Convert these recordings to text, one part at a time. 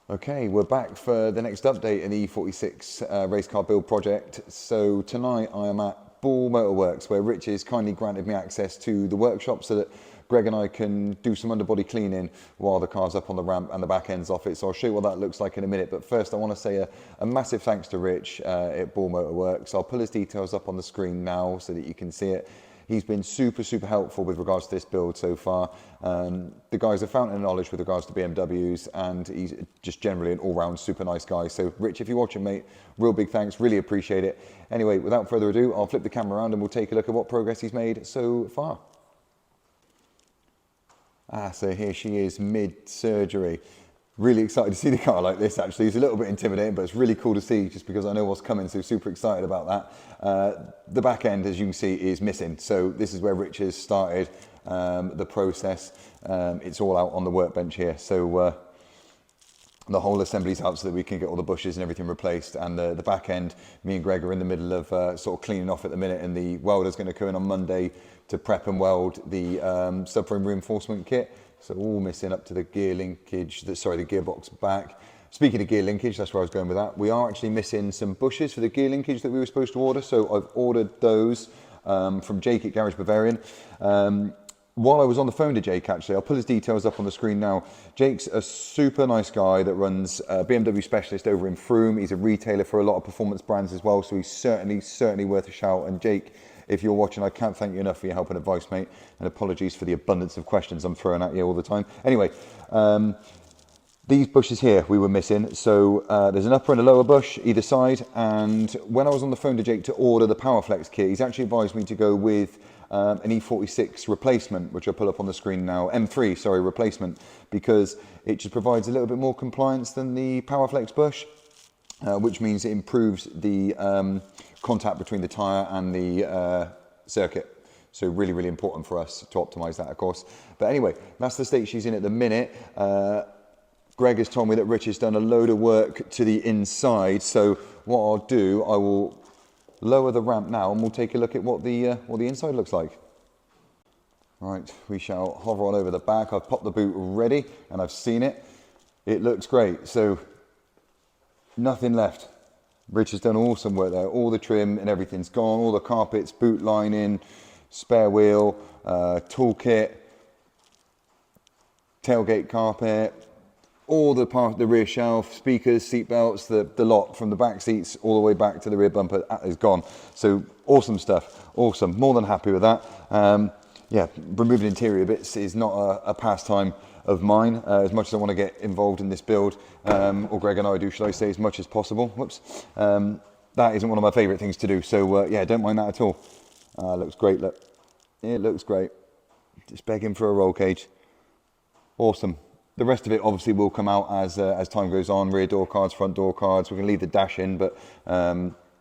Okay, we're back for the next update in the E46 race car build project. So tonight I am at Bull Motorworks, where Rich has kindly granted me access to the workshop so that Greg and I can do some underbody cleaning while the car's up on the ramp and the back end's off it. So I'll show you what that looks like in a minute. But first I want to say a massive thanks to Rich at Bull Motorworks. I'll pull his details up on the screen now so that you can see it. He's been super helpful with regards to this build so far. The guy's a fountain of knowledge with regards to BMWs, and he's just generally an all-round super nice guy. So Rich, if you're watching, mate, real big thanks, really appreciate it. Anyway, without further ado, I'll flip the camera around and we'll take a look at what progress he's made so far. So here she is, mid-surgery. Really excited to see the car like this, actually. It's a little bit intimidating, but it's really cool to see just because I know what's coming, so super excited about that. The back end, as you can see, is missing. So this is where Rich has started the process. It's all out on the workbench here. So the whole assembly's out so that we can get all the bushes and everything replaced. And the back end, me and Greg are in the middle of sort of cleaning off at the minute, and the welder's going to come in on Monday to prep and weld the subframe reinforcement kit. So all missing up to the gear linkage, the gearbox back. Speaking of gear linkage, that's where I was going with that. We are actually missing some bushes for the gear linkage that we were supposed to order. So I've ordered those from Jake at Garage Bavarian. While I was on the phone to Jake, actually, I'll put his details up on the screen now. Jake's a super nice guy that runs a BMW specialist over in Frome. He's a retailer for a lot of performance brands as well. So he's certainly worth a shout. And Jake, if you're watching, I can't thank you enough for your help and advice, mate. And apologies for the abundance of questions I'm throwing at you all the time. Anyway, these bushes here we were missing. So there's an upper and a lower bush either side. And when I was on the phone to Jake to order the PowerFlex kit, he's actually advised me to go with an E46 replacement, which I'll pull up on the screen now, M3, sorry, replacement, because it just provides a little bit more compliance than the PowerFlex bush, which means it improves the contact between the tyre and the circuit. So really important for us to optimise that, of course. But anyway, that's the state she's in at the minute. Greg has told me that Rich has done a load of work to the inside. So what I'll do, I will lower the ramp now and we'll take a look at what the inside looks like. Right, we shall hover on over the back. I've popped the boot ready and I've seen it. It looks great. So nothing left. Rich has done awesome work there. All the trim and everything's gone. All the carpets, boot lining, spare wheel, toolkit, tailgate carpet, all the rear shelf, speakers, seat belts, the lot from the back seats all the way back to the rear bumper is gone. So awesome stuff, awesome. More than happy with that. Yeah, removing interior bits is not a pastime of mine, as much as I want to get involved in this build, or Greg and I do, should I say, as much as possible. Whoops. That isn't one of my favourite things to do, so yeah, don't mind that at all. Looks great, look. It looks great. Just begging for a roll cage. Awesome. The rest of it obviously will come out as time goes on, rear door cards, front door cards. We can leave the dash in, but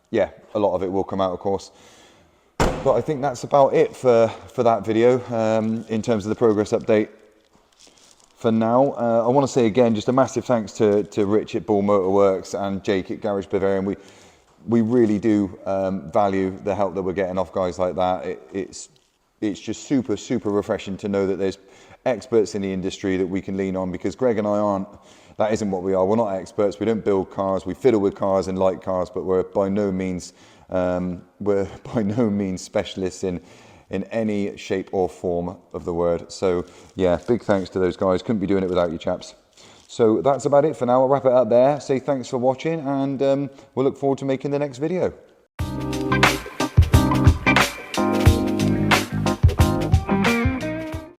yeah, a lot of it will come out, of course. But I think that's about it for that video in terms of the progress update. For now, I want to say again, just a massive thanks to Rich at Bull Motorworks and Jake at Garage Bavarian. We really do value the help that we're getting off guys like that. It's just super refreshing to know that there's experts in the industry that we can lean on, because Greg and I aren't. That isn't what we are. We're not experts. We don't build cars. We fiddle with cars and like cars, but we're by no means specialists in any shape or form of the word. So yeah, big thanks to those guys. Couldn't be doing it without you chaps. So that's about it for now. I'll wrap it up there. Say thanks for watching, and we'll look forward to making the next video.